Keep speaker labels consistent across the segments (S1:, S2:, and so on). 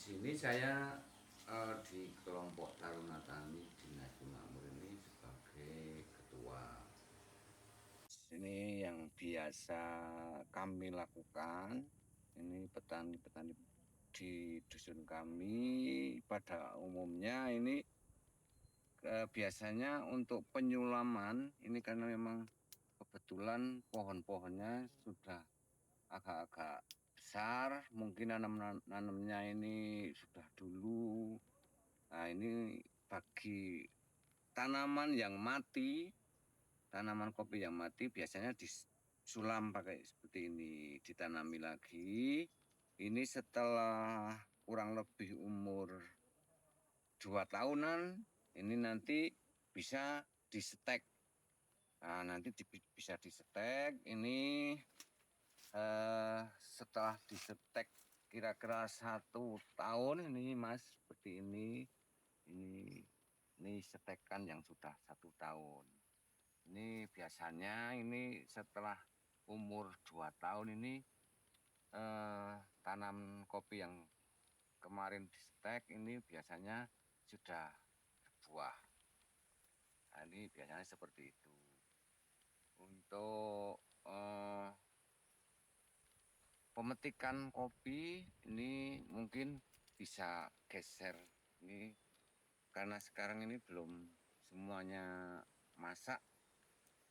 S1: sini saya di kelompok Taruna Tani Dinas Makmur ini sebagai ketua. Ini yang biasa kami lakukan. Ini petani-petani di dusun kami pada umumnya ini biasanya untuk penyulaman ini karena memang kebetulan pohon-pohonnya sudah agak-agak besar, mungkin nanamnya ini sudah dulu. Nah, ini bagi tanaman yang mati, tanaman kopi yang mati biasanya disulam pakai seperti ini, ditanami lagi. Ini setelah kurang lebih umur 2 tahunan, ini nanti bisa disetek. Nah, nanti bisa disetek, ini setelah disetek kira-kira 1 tahun ini Mas, seperti ini. Ini setekan yang sudah 1 tahun. Ini biasanya ini setelah umur 2 tahun ini tanam kopi yang kemarin disetek ini biasanya sudah berbuah. Nah, ini biasanya seperti itu. Untuk pemetikan kopi ini mungkin bisa geser ini karena sekarang ini belum semuanya masak,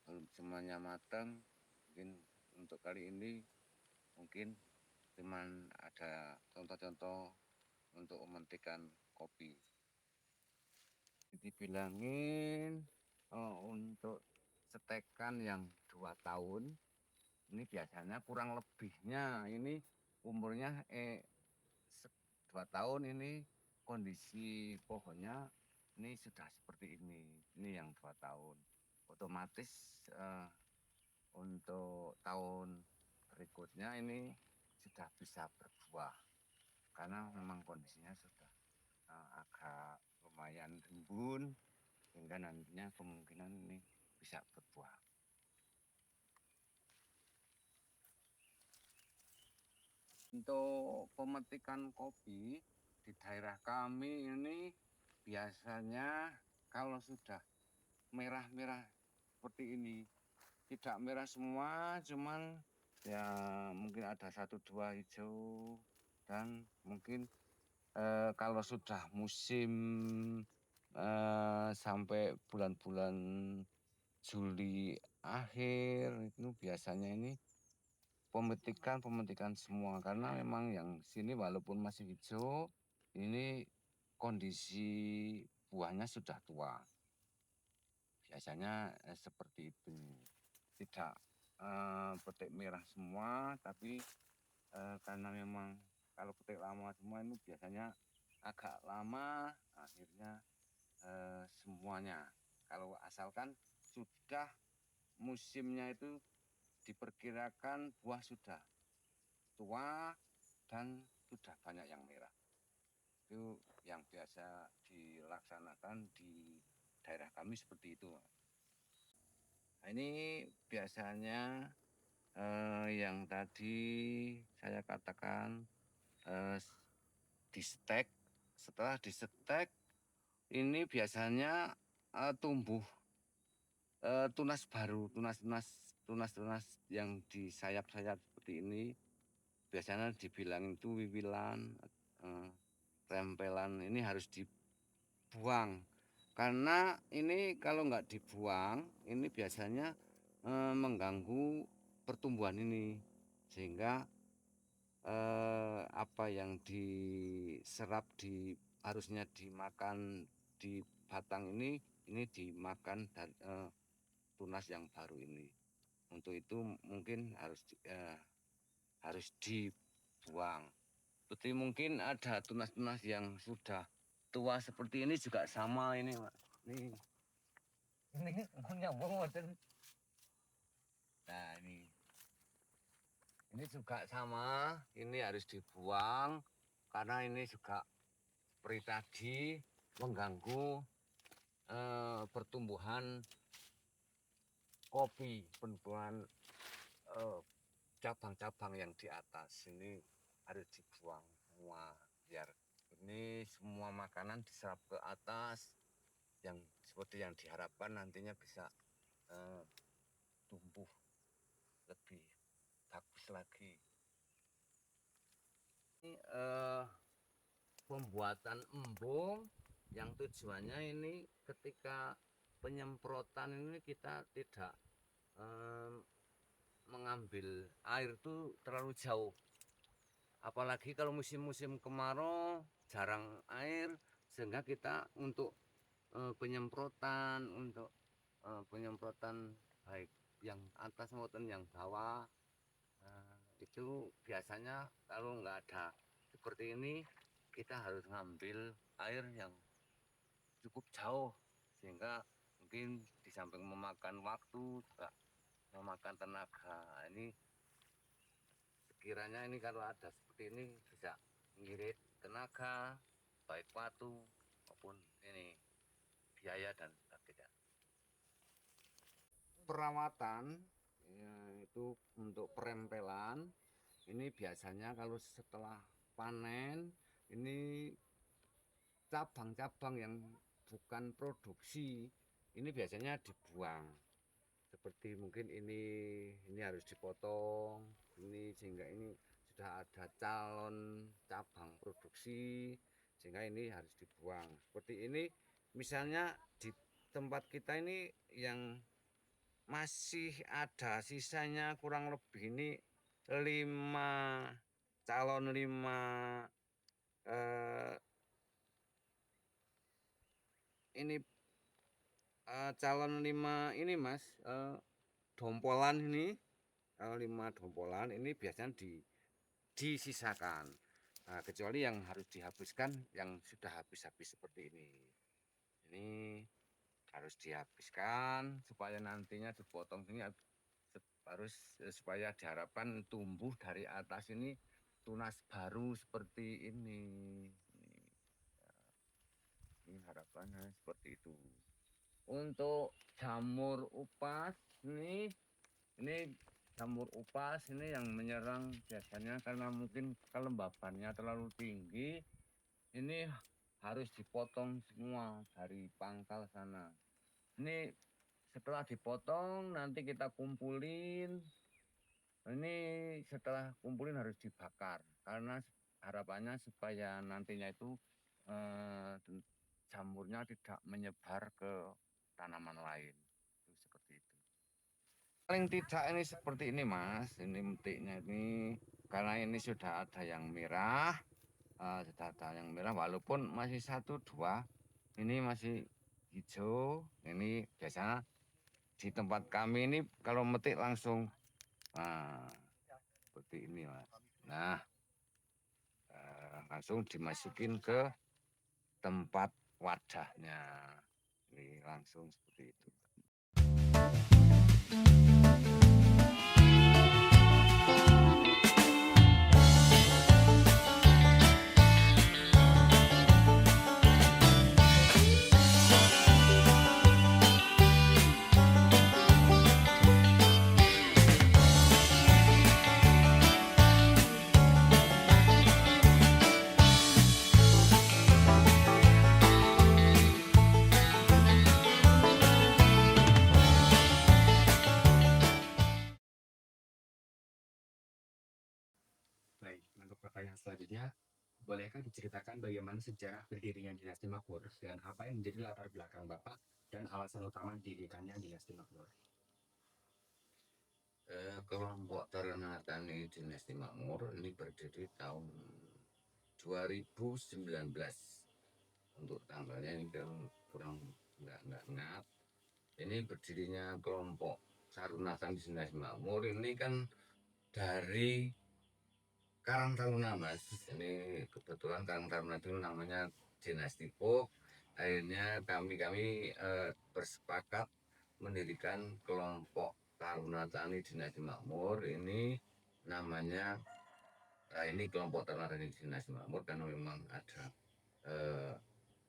S1: belum semuanya matang. Mungkin untuk kali ini mungkin cuman ada contoh-contoh untuk memetikan kopi. Dibilangin untuk setekan yang 2 tahun ini biasanya kurang lebihnya ini umurnya 2 tahun ini kondisi pohonnya ini sudah seperti ini. Ini yang 2 tahun. Otomatis untuk tahun berikutnya ini sudah bisa berbuah. Karena memang kondisinya sudah agak lumayan rimbun sehingga nantinya kemungkinan ini bisa berbuah. Untuk pemetikan kopi di daerah kami ini biasanya kalau sudah merah-merah seperti ini, tidak merah semua, cuman ya mungkin ada 1-2 hijau dan mungkin kalau sudah musim sampai bulan-bulan Juli akhir itu biasanya ini pemetikan semua karena memang yang sini walaupun masih hijau, ini kondisi buahnya sudah tua. Biasanya seperti itu. Tidak petik merah semua, tapi karena memang kalau petik lama semua itu biasanya agak lama, akhirnya semuanya. Kalau asalkan sudah musimnya itu diperkirakan buah sudah tua dan sudah banyak yang merah. Itu yang biasa dilaksanakan di daerah kami seperti itu. Nah, ini biasanya yang tadi saya katakan disetek. Setelah disetek ini biasanya tumbuh tunas baru, tunas yang di sayap-sayap seperti ini. Biasanya dibilang itu wiwilan, rempelan, ini harus dibuang. Karena ini kalau nggak dibuang, ini biasanya mengganggu pertumbuhan ini. Sehingga apa yang diserap harusnya dimakan di batang ini dimakan tunas yang baru ini. Untuk itu mungkin harus dibuang. Seperti mungkin ada tunas-tunas yang sudah tua seperti ini juga sama ini, Pak. Ini nyambung modern. Nah, ini juga sama, ini harus dibuang karena ini juga seperti tadi mengganggu pertumbuhan kopi, pertumbuhan cabang-cabang yang di atas ini harus dibuang semua biar Ini semua makanan diserap ke atas yang seperti yang diharapkan nantinya bisa tumbuh lebih bagus lagi. Ini pembuatan embung yang tujuannya ini ketika penyemprotan ini kita tidak mengambil air itu terlalu jauh. Apalagi kalau musim-musim kemarau jarang air, sehingga kita untuk penyemprotan baik yang atas maupun yang bawah itu biasanya kalau nggak ada seperti ini kita harus ngambil air yang cukup jauh, sehingga mungkin di samping memakan waktu juga memakan tenaga. Ini sekiranya ini kalau ada seperti ini bisa mengirit tenaga baik waktu maupun ini biaya dan sebagainya. Perawatan ya, itu untuk perempelan ini biasanya kalau setelah panen ini cabang-cabang yang bukan produksi ini biasanya dibuang, seperti mungkin ini harus dipotong ini sehingga ini sudah ada calon cabang produksi sehingga ini harus dibuang. Seperti ini misalnya di tempat kita ini yang masih ada sisanya kurang lebih ini 5 calon 5 ini calon 5 ini Mas, dompolan ini 5 dompolan ini biasanya disisakan. Nah, kecuali yang harus dihabiskan yang sudah habis-habis seperti ini. Ini harus dihabiskan supaya nantinya dipotong ini harus supaya diharapkan tumbuh dari atas ini tunas baru seperti ini. Ini harapannya seperti itu. Untuk jamur upas ini jamur upas ini yang menyerang biasanya karena mungkin kelembabannya terlalu tinggi. Ini harus dipotong semua dari pangkal sana. Ini setelah dipotong nanti kita kumpulin. Ini setelah kumpulin harus dibakar karena harapannya supaya nantinya itu jamurnya tidak menyebar ke tanaman lain. Itu seperti itu. Paling tidak ini seperti ini Mas, ini metiknya ini karena ini sudah ada yang merah, sudah ada yang merah walaupun masih 1, 2 ini masih hijau. Ini biasanya di tempat kami ini kalau metik langsung seperti ini Mas. Nah langsung dimasukin ke tempat wadahnya, ini langsung seperti itu.
S2: Baik, untuk pertanyaan selanjutnya, bolehkah diceritakan bagaimana sejarah berdirinya dinasti Makmur dan apa yang menjadi latar belakang Bapak dan alasan utama didirikannya dinasti Makmur?
S1: Kelompok Ternak Tani Dinasti Makmur ini berdiri tahun 2019. Untuk tanggalnya ini kurang nggak ingat. Ini berdirinya kelompok Taruna Tani Dinasti Makmur ini kan dari Karang Taruna Mas. Ini kebetulan Karang Taruna itu namanya Dinasti Pok. Akhirnya kami bersepakat mendirikan kelompok Taruna Tani Dinasti Makmur. Ini namanya ini kelompok Taruna Tani Dinasti Makmur karena memang ada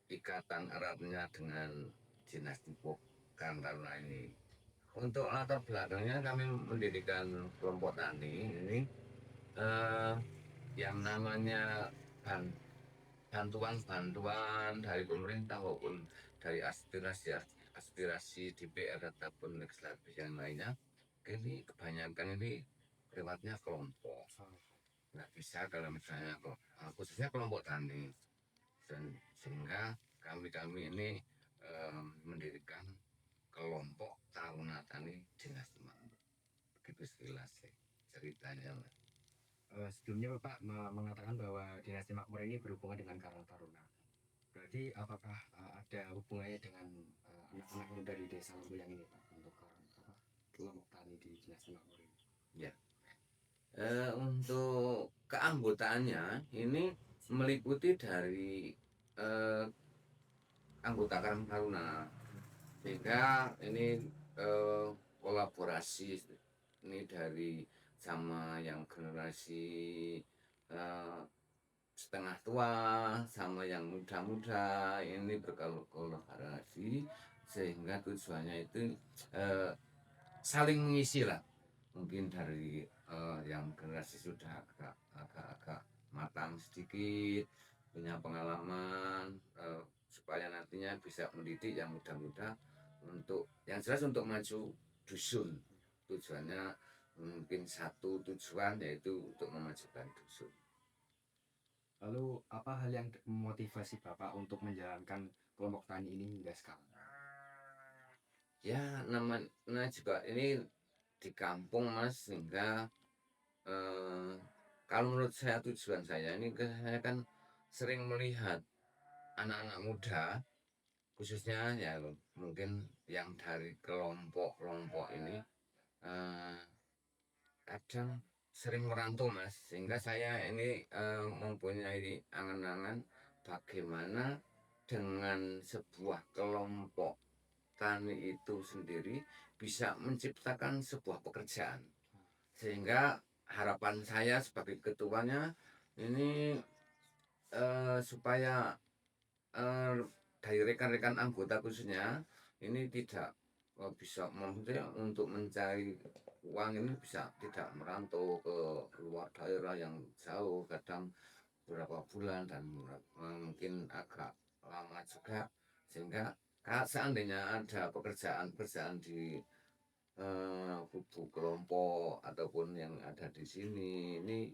S1: ikatan eratnya dengan Dinasti Pok Karang Taruna ini. Untuk latar belakangnya kami mendirikan kelompok tani ini yang namanya bantuan-bantuan dari pemerintah maupun dari aspirasi DPR ataupun legislatif yang lainnya, ini kebanyakan ini lewatnya kelompok. Nggak bisa kalau misalnya kok khususnya kelompok tani, dan sehingga kami ini mendirikan kelompok Taruna Tani Dinasti Makmur. Begitu sekilas ceritanya.
S2: Sebelumnya Bapak mengatakan bahwa dinasti Makmur ini berhubungan dengan Karang Taruna. Berarti apakah ada hubungannya dengan anak-anak muda di desa Lembuyang ini Pak untuk kelompok tani di dinasti Makmur ini?
S1: Ya, untuk keanggotaannya ini meliputi dari anggota Karang Taruna, sehingga ini kolaborasi ini dari sama yang generasi eh, setengah tua sama yang muda-muda ini berkolaborasi, sehingga tujuannya itu saling mengisi lah, mungkin dari yang generasi sudah agak matang sedikit, punya pengalaman, supaya nantinya bisa mendidik yang muda-muda untuk yang jelas untuk maju dusun. Tujuannya mungkin satu tujuan, yaitu untuk memajukan dusun.
S2: Lalu apa hal yang memotivasi Bapak untuk menjalankan kelompok tani ini hingga sekarang?
S1: Ya namanya juga ini di kampung mas, sehingga kalau menurut saya tujuan saya ini, saya kan sering melihat anak-anak muda, khususnya ya mungkin yang dari kelompok-kelompok ini eh, kadang sering merantau mas, sehingga saya ini mempunyai angan-angan bagaimana dengan sebuah kelompok tani itu sendiri bisa menciptakan sebuah pekerjaan, sehingga harapan saya sebagai ketuanya ini supaya eh, dari rekan-rekan anggota khususnya ini tidak bisa maksudnya untuk mencari uang ini bisa tidak merantau ke luar daerah yang jauh, kadang beberapa bulan dan mungkin agak lama juga, sehingga seandainya ada pekerjaan-pekerjaan di kubu kelompok ataupun yang ada di sini, ini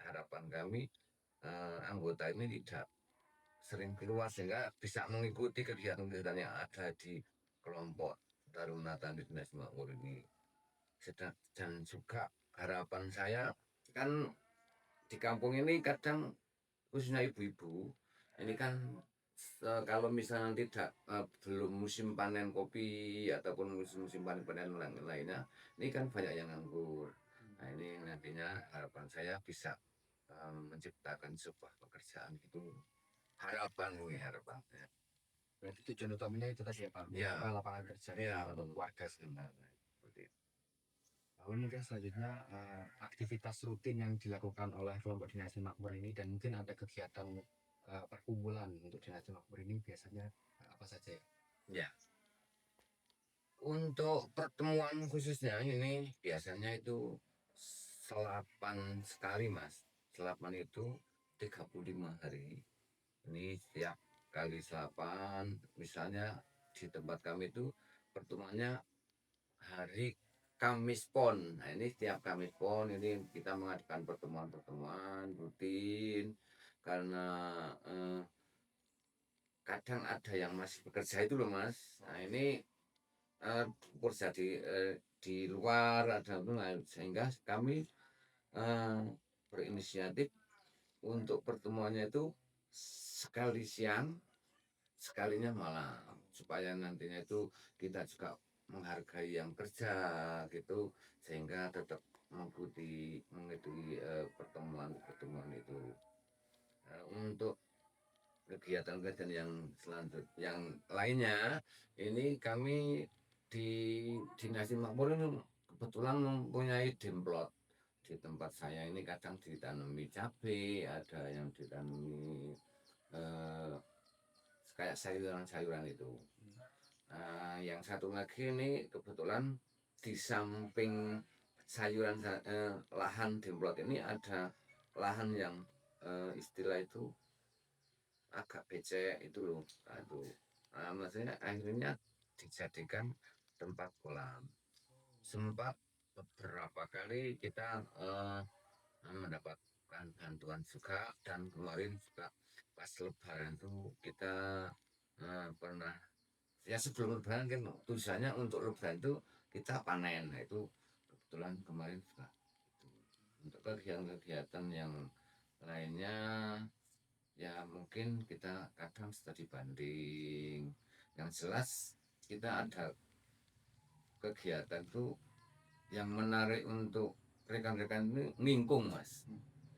S1: harapan kami anggota ini tidak sering keluar, sehingga bisa mengikuti kegiatan-kegiatan yang ada di kelompok Taruna Tani Dinasti Makmur ini. Dan juga harapan saya kan di kampung ini kadang khususnya ibu-ibu ini kan kalau misalnya tidak belum musim panen kopi ataupun musim panen lainnya, ini kan banyak yang nganggur. Nah ini nantinya harapan saya bisa menciptakan sebuah pekerjaan itu, harapan harapannya.
S2: Berarti tujuan utamanya itu tadi ya Pak,
S1: Ya,
S2: membuka lapangan kerja
S1: ya,
S2: untuk warga sebenarnya.
S1: seperti itu.
S2: Lalu mungkin selanjutnya aktivitas rutin yang dilakukan oleh kelompok dinasti Makmur ini, dan mungkin ada kegiatan perkumpulan untuk dinasti Makmur ini biasanya apa saja ya?
S1: Ya, untuk pertemuan khususnya ini biasanya itu selapan sekali mas. Selapan itu 35 hari. Ini setiap kali selapan, misalnya di tempat kami itu pertemuannya hari Kamis Pon. Nah ini setiap Kamis Pon ini kita mengadakan pertemuan-pertemuan rutin, karena kadang ada yang masih bekerja itu loh mas. Nah ini bekerja di luar ada, sehingga kami eh, berinisiatif untuk pertemuannya itu sekali siang, sekalinya malam, supaya nantinya itu kita juga menghargai yang kerja gitu, sehingga tetap mengikuti pertemuan itu. Untuk kegiatan-kegiatan yang selanjutnya yang lainnya, ini kami di Dinasti Makmur ini kebetulan mempunyai demplot. Di tempat saya ini kadang ditanami cabai, ada yang ditanami eh, kayak sayuran-sayuran itu. Yang satu lagi ini kebetulan di samping lahan demplot ini ada lahan yang istilah itu agak becek itu loh. Aduh. Maksudnya akhirnya dijadikan tempat kolam. Sempat beberapa kali kita mendapatkan bantuan juga, dan kemarin juga pas Lebaran tuh kita pernah, ya sebelum Lebaran kan tujuannya untuk Lebaran itu kita panen. Nah itu kebetulan kemarin juga itu. Untuk kegiatan-kegiatan yang lainnya ya mungkin kita kadang studi banding. Yang jelas kita ada kegiatan tuh yang menarik untuk rekan-rekan ini ngingkung mas.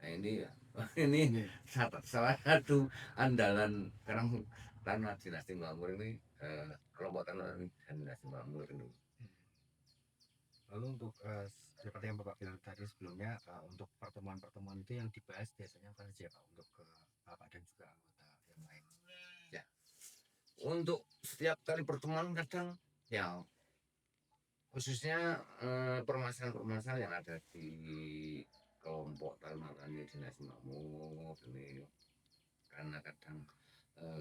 S1: Nah ini ya ini salah satu andalan sekarang tanah dinasti Makmur ini, kelompok tanah dinasti Makmur ini.
S2: Lalu untuk seperti yang Bapak bilang tadi sebelumnya, untuk pertemuan-pertemuan itu yang dibahas biasanya apa saja Pak untuk ke Bapak dan juga anggota yang lain?
S1: Ya, untuk setiap kali pertemuan kadang ya khususnya permasalahan-permasalahan yang ada di kelompok Taruna Tani Dinasti Makmur ini, karena kadang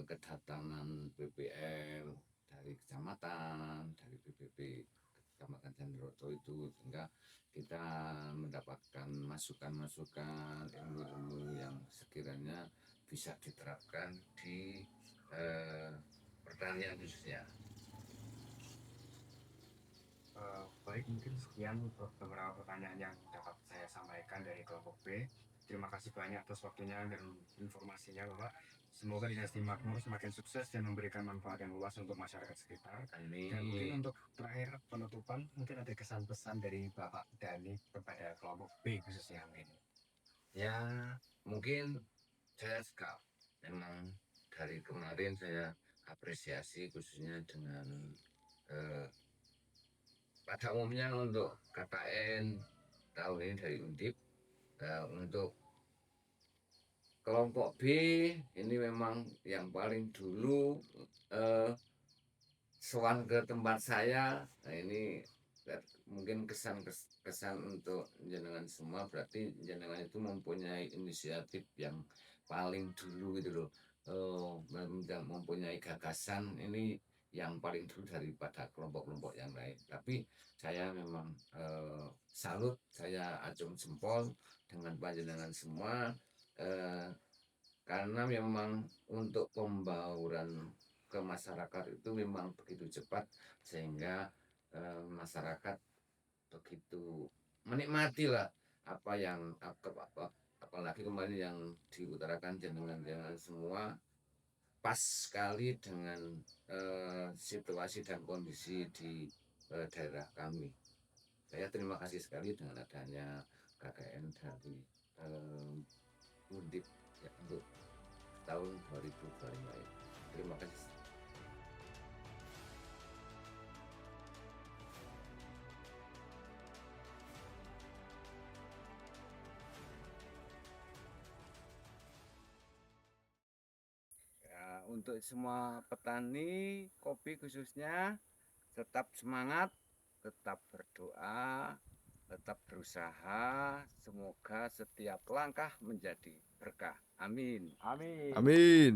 S1: kedatangan BPM dari kecamatan, dari BPP Kecamatan Candroto itu, sehingga kita mendapatkan masukan-masukan ilmu-ilmu yang sekiranya bisa diterapkan di pertanian khususnya.
S2: Baik, mungkin sekian beberapa pertanyaan yang dapat saya sampaikan dari kelompok B. Terima kasih banyak atas waktunya dan informasinya Bapak. Semoga Dinasti Makmur semakin sukses dan memberikan manfaat yang luas untuk masyarakat sekitar. Dan mungkin untuk terakhir penutupan, mungkin ada kesan pesan dari Bapak Dani kepada kelompok B khususnya mungkin.
S1: Ya mungkin saya suka, memang dari kemarin saya apresiasi khususnya dengan eh, pada umumnya untuk KKN tahun ini dari Undip. Untuk kelompok B ini memang yang paling dulu eh, soan ke tempat saya. Nah ini mungkin kesan untuk jenengan semua, berarti jenengan itu mempunyai inisiatif yang paling dulu gitu loh. Mempunyai gagasan ini yang paling dulu daripada kelompok-kelompok yang lain. Tapi saya memang salut, saya acung jempol dengan panjenengan semua, eh, karena memang untuk pembauran ke masyarakat itu memang begitu cepat, sehingga masyarakat begitu menikmati lah apa yang apalagi kemarin yang diutarakan jenengan-jenengan semua pas sekali dengan situasi dan kondisi di daerah kami. Saya terima kasih sekali dengan adanya KKN dari Undip ya, untuk tahun 2025 ini. Terima kasih. Ya, untuk semua petani kopi khususnya, tetap semangat, tetap berdoa, tetap berusaha. Semoga setiap langkah menjadi berkah. Amin.
S3: Amin.